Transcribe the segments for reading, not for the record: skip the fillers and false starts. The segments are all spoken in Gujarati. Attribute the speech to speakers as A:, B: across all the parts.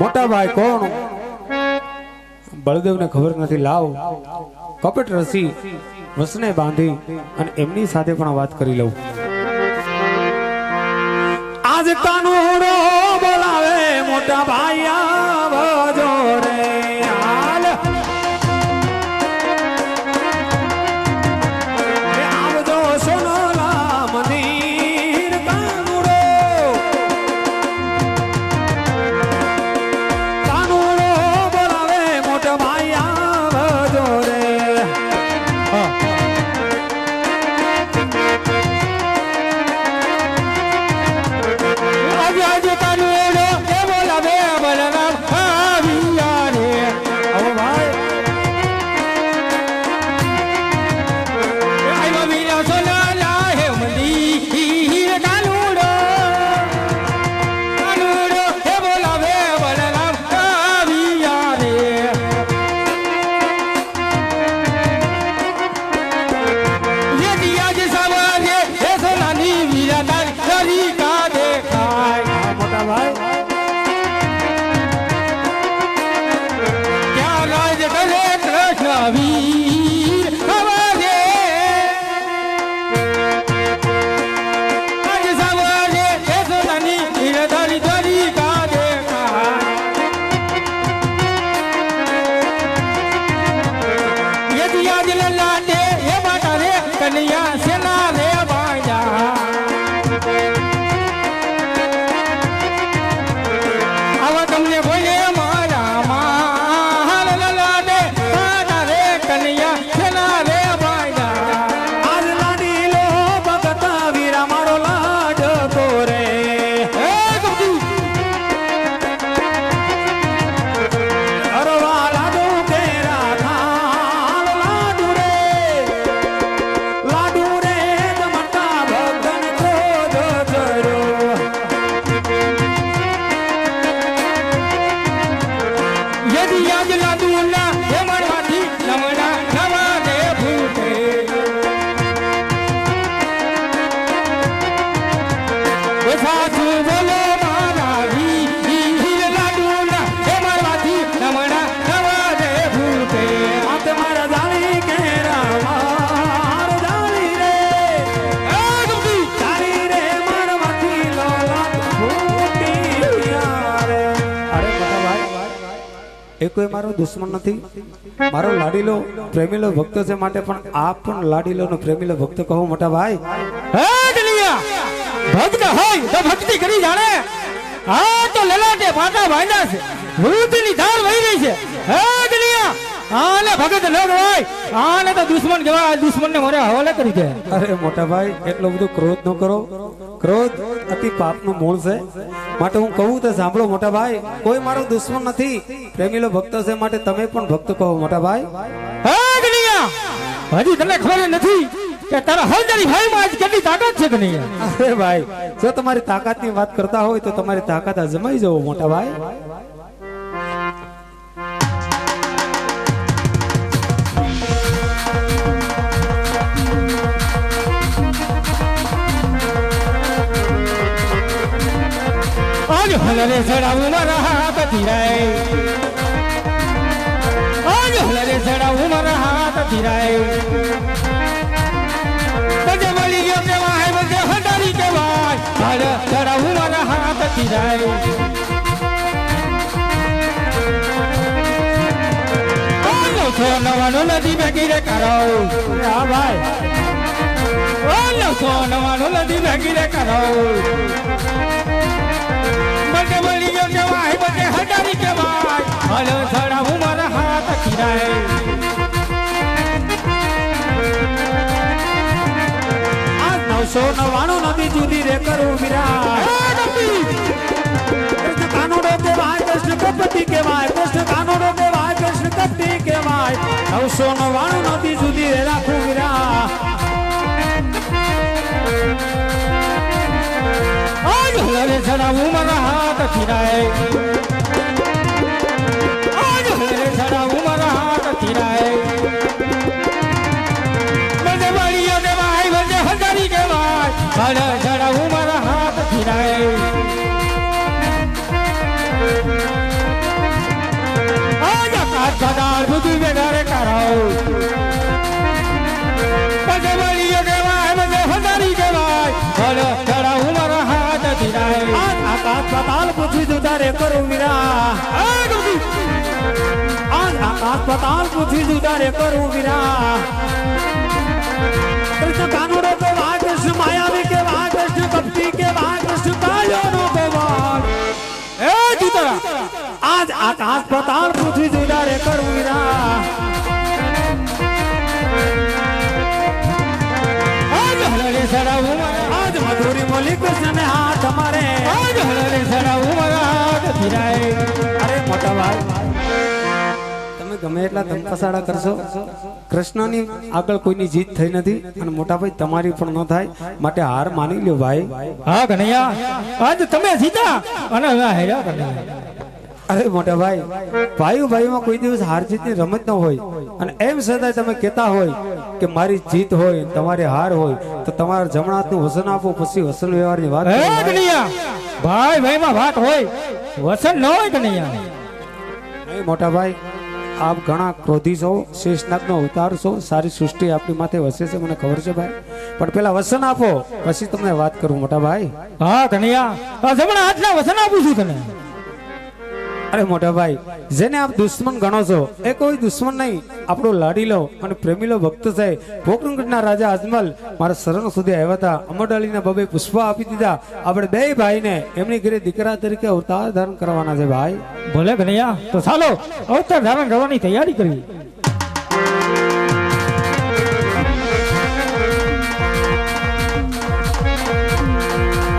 A: મોટા ભાઈ કોણ? બળદેવને ખબર નથી. લાવ કપટ રસી વસને બાંધી અને એમની સાથે પણ વાત કરી લઉં. આજ કાનુડો બોલાવે મોટા ભાઈ આવજો રે. હાલ આવજો સોનલા મંદિર કાનુડો. કાનુડો બોલાવે મોટા ભાઈ આવજો રે. એ કોઈ મારો દુશ્મન નથી. મારો લાડીલો પ્રેમીલો ભક્ત છે, માટે પણ આપ પણ લાડીલો નો પ્રેમીલો ભક્ત કહો મોટા ભાઈ.
B: હે દલિયા ભક્ત હોય તો ભક્તિ કરી જાણે. આ તો લલાટે પાટા બાંધ્યા છે, વૃદ્ધની ધાર વહી રહી છે. હે દલિયા આને ભગત ન હોય, આને તો દુશ્મન કહેવાય. દુશ્મનને મારે હવાલે કરી દે.
A: અરે મોટા ભાઈ એટલો બધો ક્રોધ ન કરો. ક્રોધ અતિ પાપનું મૂળ છે, માટે હું કહું તો સાંભળો મોટા ભાઈ. કોઈ મારો દુશ્મન નથી, પ્રેમીલો ભક્ત છે, માટે તમે પણ ભક્ત કહો મોટા ભાઈ.
B: હે દલિયા હજી તને ખબર નથી કે તારા હળદરી ભાઈમાં આજ કેટલી તાકાત છે કે નહીં?
A: અરે ભાઈ જો તમારી તાકાતની વાત કરતા હોય તો તમારી તાકાત અજમાઈ જવો મોટા ભાઈ.
B: આજ હલરે ચડાવું મારા હાથ ધીરાય. આજ હલરે ચડાવું મારા હાથ ધીરાય. તજે મળી ગયો કેવાય, બધે હંડારી કેવાય. હલ ચડાવું મારા હાથ ધીરાય. આનો છો નવાનો નદી ભેગી રે કરો. હા ભાઈ આનો છો નવાનો નદી ભેગી રે કરો. બધે મળી ગયો કેવાય, બધે હંડારી કેવાય. હલ ચડાવું મારા હાથ ધીરાય.
A: આ 999 નદી જુદી રે કરું વિરાટ. કૃષ્ણ કાનોડો કેવાય, કૃષ્ણ કપટી કેવાય. કૃષ્ણ કાનોડો કેવાય, કૃષ્ણ કપટી કેવાય. 999 નદી જુદી રે રાખું વિરાટ.
B: આજ હલરે ચડાવું મારા હાથ ધીરાય. આજ હલરે ચડાવું મારા હાથ ધીરાય. બધે મળી ગયો કેવાય, બધે હંડારી કેવાય. હલ ચડાવું મારા હાથ ધીરાય. આકાશ પાતાળ પૃથ્વી બેગારે કારાઓ પજવળીઓ કહેવાય મને ફસારી કહેવાય ભલે ચડાવું મારા હાથ ધીરાય
A: આકાશ પાતાળ પૃથ્વી જુદા રે કરું વીરા આકાશ પાતાળ પૃથ્વી જુદા રે કરું વીરા કૃષ્ણ કાનુડો કે વાહ કૃષ્ણ માયાવી કે વાહ કૃષ્ણ કપટી કે વાહ કૃષ્ણ કાયો નો ભગવાન
B: એ જુતરા
A: આજ આકાશ પાતાળ પૃથ્વી જુદા રે કરું વીરા
B: આજ હળરે ચડાવું મારા
A: આજ મધુરી મોલી કૃષ્ણ ને હાથ અમારે
B: આજ હળરે ચડાવું મારા હાથ ધીરાય
A: અરે મોટા ભાઈ તમે ગમે એટલા ધમકસાડા કરશો કૃષ્ણની આગળ કોઈની જીત થઈ નથી અને મોટા ભાઈ તમારી પણ ન થાય માટે હાર માની લ્યો ભાઈ
B: હા કનૈયા આજ તમે જીતા અને હવે હાર્યા કનૈયા
A: અરે મોટા ભાઈ ભાઈઓ ભાઈઓમાં કોઈ દિવસ હાર જીતની રમત ન હોય અને એમ સદાય તમે કહેતા હોય કે મારી જીત હોય તમારી હાર હોય તો તમારા જમણા હાથનું વસન આપો પછી વસન વ્યવહારની વાત
B: હે
A: કરો ભાઈ.
B: કનૈયા ભાઈ ભાઈમાં વાત હોય વસન ન હોય કનૈયા
A: નહીં મોટા ભાઈ આપ ઘણા ક્રોધી છો શેષનાગનો અવતાર છો સારી સૃષ્ટિ આપણી માથે વસે છે મને ખબર છે ભાઈ પણ પેલા વસન આપો પછી તમને વાત કરું મોટા ભાઈ
B: હા કનૈયા આ જમણા હાથના વસન આપું છું તને
A: અરે મોટા ભાઈ જેને આપ દુશ્મન ગણો છો એ કોઈ દુશ્મન નહીં આપણો લાડીલો અને પ્રેમીલો ભક્ત છે પોકરણગઢના રાજા અજમલ મારા શરણ સુધી આવ્યા હતા અમરડાલીના બબે પુષ્પા આપી દીધા આપણે બે ભાઈને એમની ઘરે દીકરા તરીકે અવતાર ધારણ કરવાના છે ભાઈ
B: ભલે કનૈયા તો ચાલો અવતાર ધારણ કરવાની તૈયારી કરવી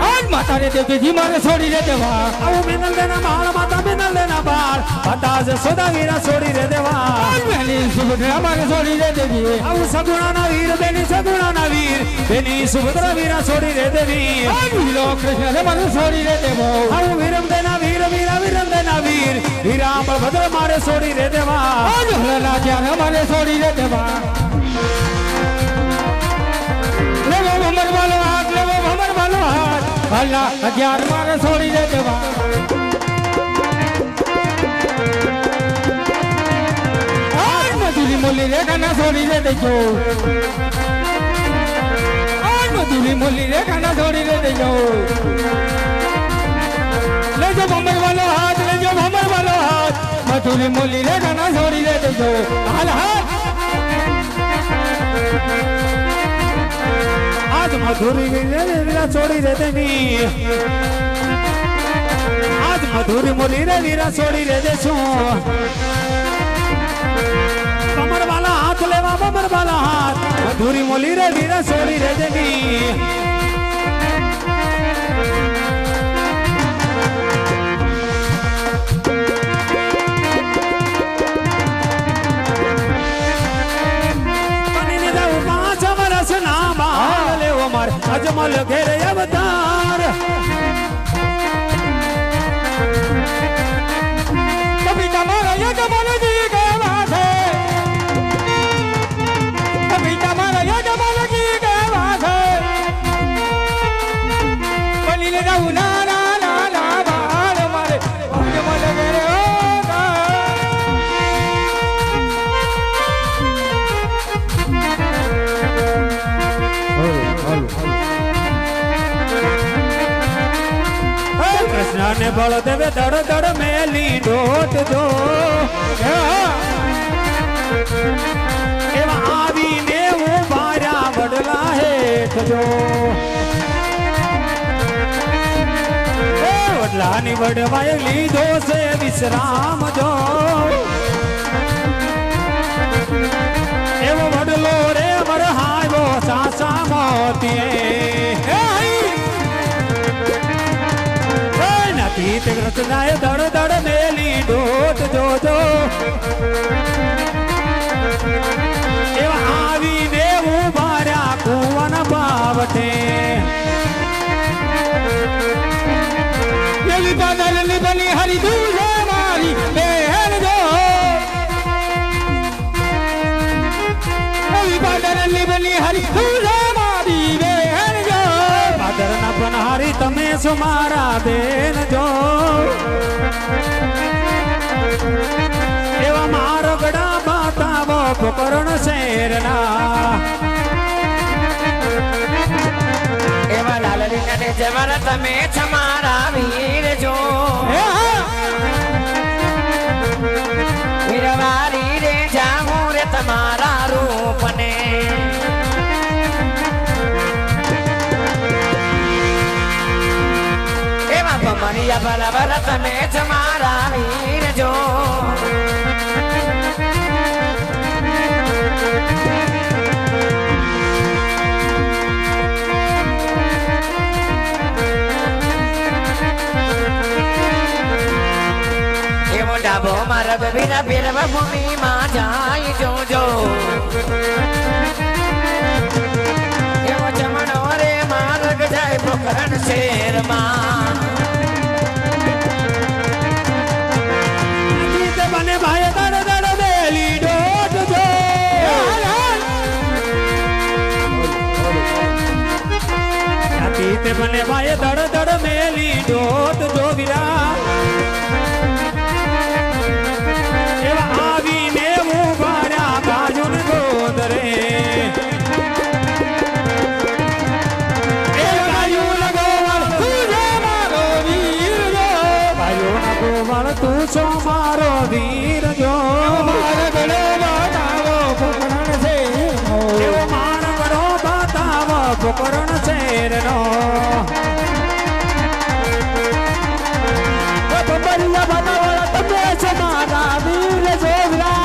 B: આજ માતા રે દેવજી મારે છોડી દે દેવા
A: આવો મિનલ દેના બાળ માતા મિનલ દેના બાળ માતા જ સોદા વીરા છોડી રે દેવા
B: આજ મેલી સુભદ્રા મારે છોડી દે દેવી
A: આવું સગુણાના વીર બેની સગુણાના વીર બેની સુભદ્રા વીરા છોડી રે દેવી
B: આજ વિલો કૃષ્ણ રે મારે છોડી દે દેવો
A: આવું વીરમ દેના વીર વીરા વીરમ દેના વીર વીરા બળભદ્ર મારે છોડી રે દેવા
B: આજ હલના જ્ઞાન મારે છોડી દે દેવા લેવો ભમર વાલો હાથ લેવો ભમર વાલો હાથ હલના અગિયાર મારે છોડી દે દેવા આજ મજૂરી મોલી રેખાના છોડી દે દેજો આજ મજૂરી મોલી રેખાના છોડી દે દેજો લેજો ભમર વાલો હાથ લેજો ભમર વાલો હાથ મજૂરી મોલી રેખાના છોડી દે દેજો હાલ હાથ
A: આજ મધુરી વીરા છોડી રે દેવી આજ મધુરી મોલી રે વીરા છોડી રે દેશું કમર વાલા હાથ લેવા કમર વાલા હાથ મધુરી મોલી રે વીરા છોડી રે દેવી અજમલ ઘેરે અવતાર
B: કવિતા મારા યજમાન જી કહેવા છે કવિતા મારા યજમાન જી કહેવા છે બની લે જાઉં ના ના ના ના બાળ મારે અજમલ ઘેરે
A: કૃષ્ણ ને બળદેવે દડ દડ મેલી ડોટ દો એવા આવીને હું માર્યા વડલા હેઠ જો વડલાની વડવાય લીધો છે વિશ્રામ જો એવો વડલો રે વરહાયો સાસા મોતીએ ગીત રચનાય દડ દડ મેલી ડોટ જોજો એવા આવીને ઉભાર્યા કુવન બાવઠે
B: એવી પાદલની બની હરી તું છે મારી બહેન જો એવી પાદલની બની હરી તું છે મારી બહેન જો
A: પાદરના પનહારી તમે છો મારા બેન જો એવા મારા
C: તમે તમારા વીર જો વીરવારી રે જાઉં રે તમારા રૂપને એવા ભમરિયા બરાબર તમે તમારા વીર જો ડાબો માર્ગ વિના ભીરવ ભૂમિમાં જાય જોજો એવો જમણો રે માર્ગ જાય પોખરણ શેરમાં
A: ગીત બને ભાઈ દડ દડ બેલી ડોટ જો ગીત બને ભાઈ દડ દડ મેલી ડોટ જો વીરા તું છો મારો વીર જો મારા ગળો બતાવો પોકરણ છે એવો મારા ગળો બતાવો પોકરણ છે નો બબરિયા બનાવવા તમે છો મારા વીર જો વીરા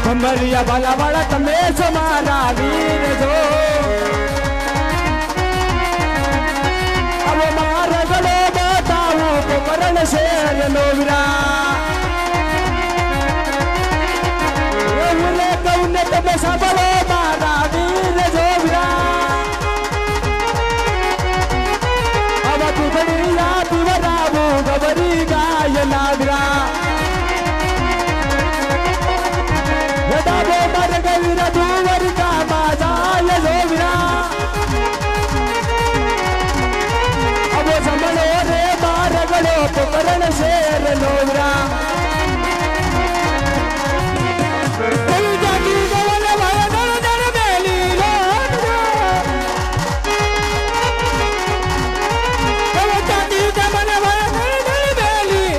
A: કમરિયા વાલા વાળા તમે છો મારા વીર જો હવે મારા ગળો બતાવો પોકરણ શેર નો વીરા એવું લે કહું ને તમે સાંભળો મારા વીર જો વીરા હવે દૂધની યાદ વરાવું ગબરી ગાય ના વીરા ડાબો માર્ગ વિના દ્વારકામાં જાય જો વીરા અબો જમણો રે માર્ગલો પોકરણ શેર નો વીરા કોઈ જાગી ગવલ ભાઈ દળ દળ બેલી કોઈ જાગી ગવલ ભાઈ દળ દળ બેલી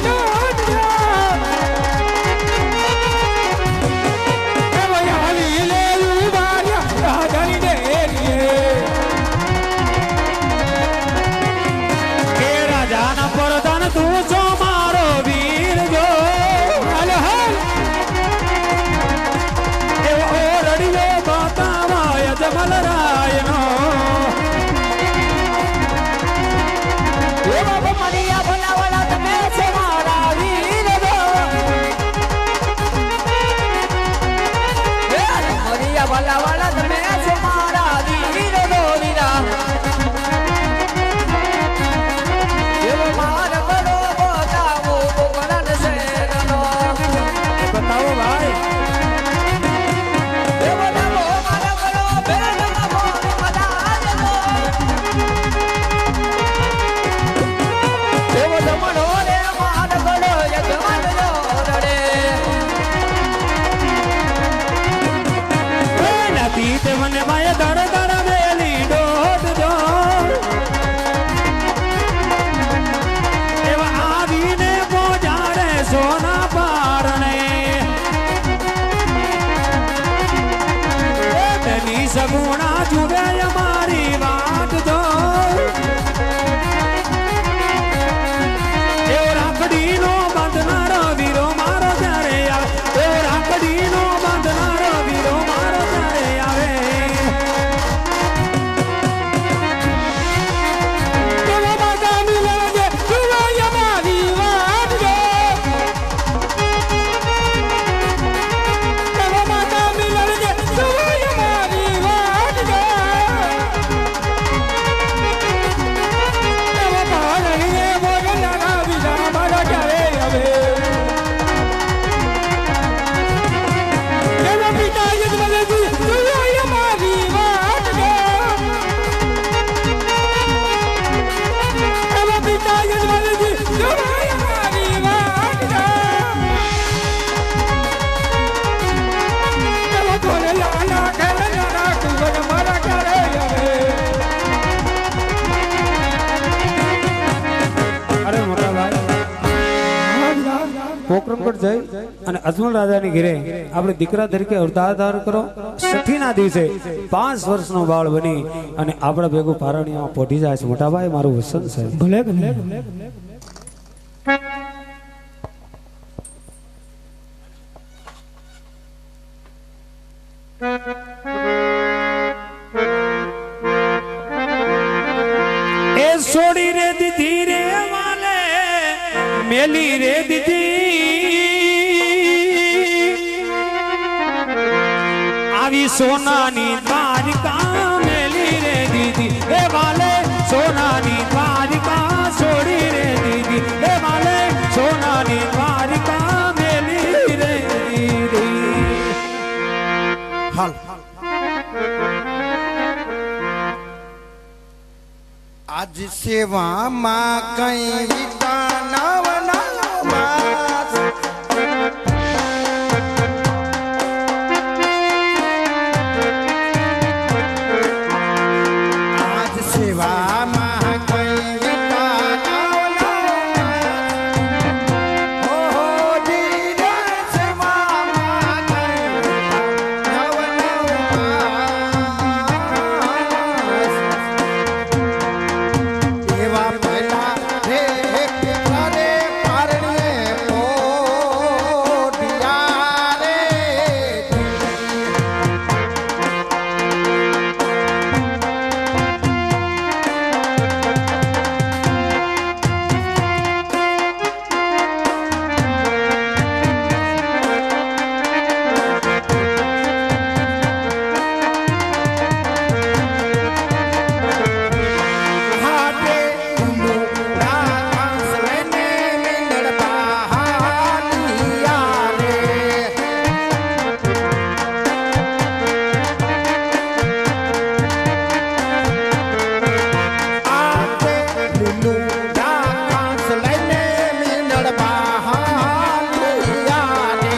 A: તું છો મારો વીર જો એવો રડિયો બતાવાય જમલ રાયનો
C: એવા ભમરિયા બનાવવાના તમે છો મારા વીર જો ભમરિયા બનાવવાના તમે છો મારા વીર જો વીરા એવો માર્ગ બતાવો પોકરણ શેરનો
A: બતાવો ભાઈ
C: એવો ડાબો માર્ગ બેલમાં મોર મદાજનો એવો જમણો રે માર્ગ યજમાનનો રડે
A: નથી તે મને માય દડ દડ મેલી ડોટ જો એવા આવીને પોજાડે સોના પારણે તેની સગુણા જુએ અમારી વાત જો એવો રાખડીનો બાંધનારો વીરો મારો ત્યારે આવે એવો રાખડીનો બાંધનારો વીરો મારો ત્યારે આવે પોકરણકોટ જઈ અને અજમલ રાજાની ઘરે આપણે દીકરા તરીકે અવતાર કરો. છઠ્ઠીના દિવસે 5 વર્ષનો બાળ બની અને આપણા ભેગું પારણીયામાં પોઢી જાય છે. મોટા ભાઈ મારું વસન છે.
B: ભલે ભલે
A: એ છોડી રે દીધી રે વાલે મેલી રે દીધી આવી સોનાની દ્વારિકા મેલી રે દીધી એ વાલે સોનાની દ્વારિકા છોડી રે દીધી એ વાલે સોનાની દ્વારિકા મેલી રે દીધી.
D: હાલ આજ સેવામાં કઈ વિતાનવ નવમાસ આજ સેવામાં કઈ વિતાનવ નવમાસ ઓહો જીરે સેવામાં કઈ વિતાનવ નવમાસ એવા પહેલા રે રે પારણે પોઢિયા રે હાટે મુંડા કાંસલેને મિનડ બહાલિયા રે હાટે મુંડા કાંસલેને મિનડ બહાલિયા રે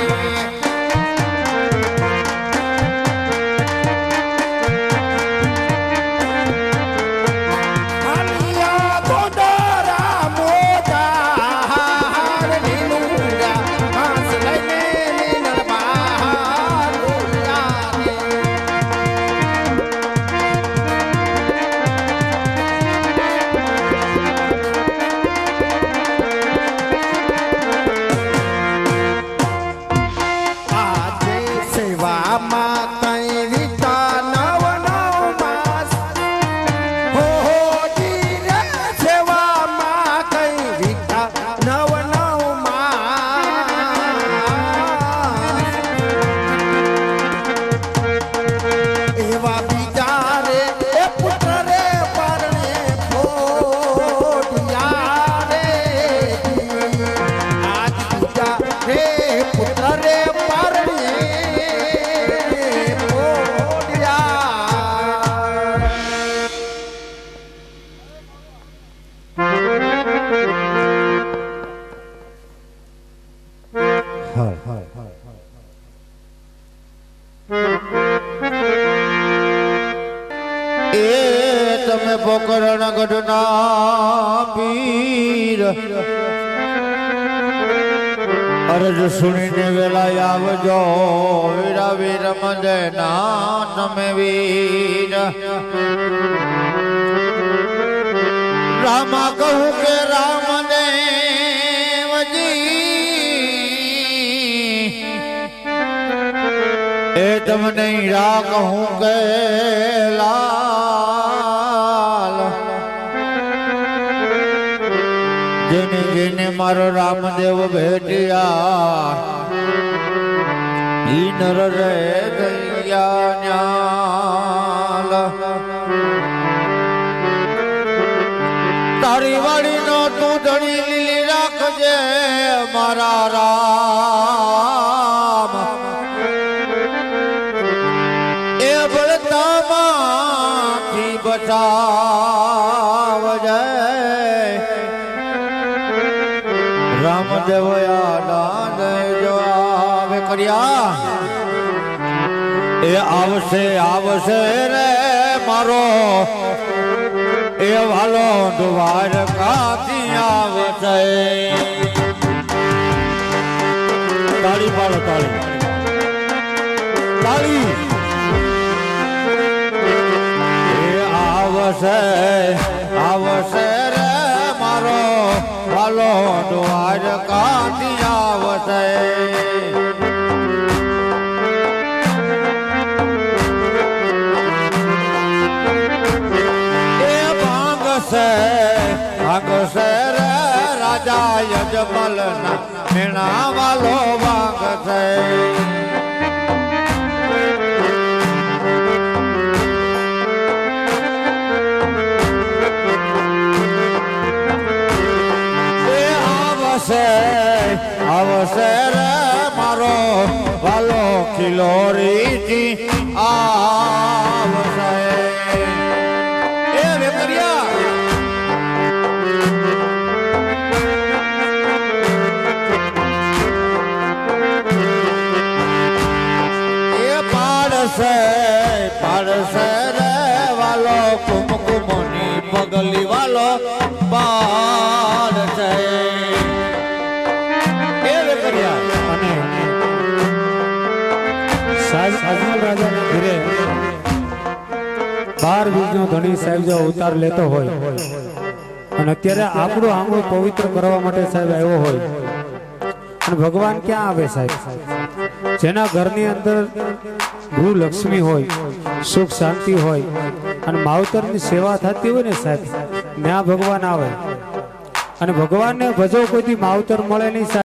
D: હાલિયા ગોડારા મોટા હાર નીલુંડા કાંસ લઈને મિનડ બહાલિયા રે આજે સેવામાં કઈ વિતા નવ માસ હો જીરે સેવામાં કઈ વિતા નવ માસ એવા બીજા રે એ પુત્ર રે પરણે પોઢિયા રે આજ બીજા રે પુત્ર રે પરણે પોઢિયા
E: એ તમે પોકરણ ગઢના પીર અરજ સુણીને વેલા આવજો વીરા વીર મંદના તમે વીર રામા કહું કે રામદેવજી એ તમને રા કહું કે લાલ જેને જેને મારો રામદેવ ભેટ્યા ઈ નર રે ગૈયા ન્યાલ તારી વાળી નો તું ધણી લીલી રાખજે મારા રામ એ બળતામાંથી બચાવજે રામદેવ યાદ જો આવે કર્યા એ આવશે આવશે રે મારો એ વાલો દ્વારકાથી આવશે
A: તાળી પાડો તાળી તાળી
E: એ આવશે આવશે રે મારો વાલો દ્વારકાથી આવશે એ ભાંગશે ભાંગશે રે રાજા યજમલના મેણા વાલો ભાંગશે આવશે રે મારો વાલો ખિલોરીથી આવશે એ વેકરિયા એ પાડશે પાડશે રે વાલો કુમકુમની પગલી વાલો પાડશે
A: અને સાહેબ અજમલ રાજાને ઘરે 12 બીજનો ધણી સાહેબ જો અવતાર લેતો હોય અને અત્યારે આપણું આંગણું પવિત્ર કરવા માટે સાહેબ આવ્યો હોય અને ભગવાન ક્યાં આવે સાહેબ જેના ઘરની અંદર ગૃહ લક્ષ્મી હોય સુખ શાંતિ હોય અને માવતરની સેવા થતી હોય ને સાહેબ ત્યાં ભગવાન આવે અને ભગવાનને ભજો કોઈથી માવતર મળે નહીં સાહેબ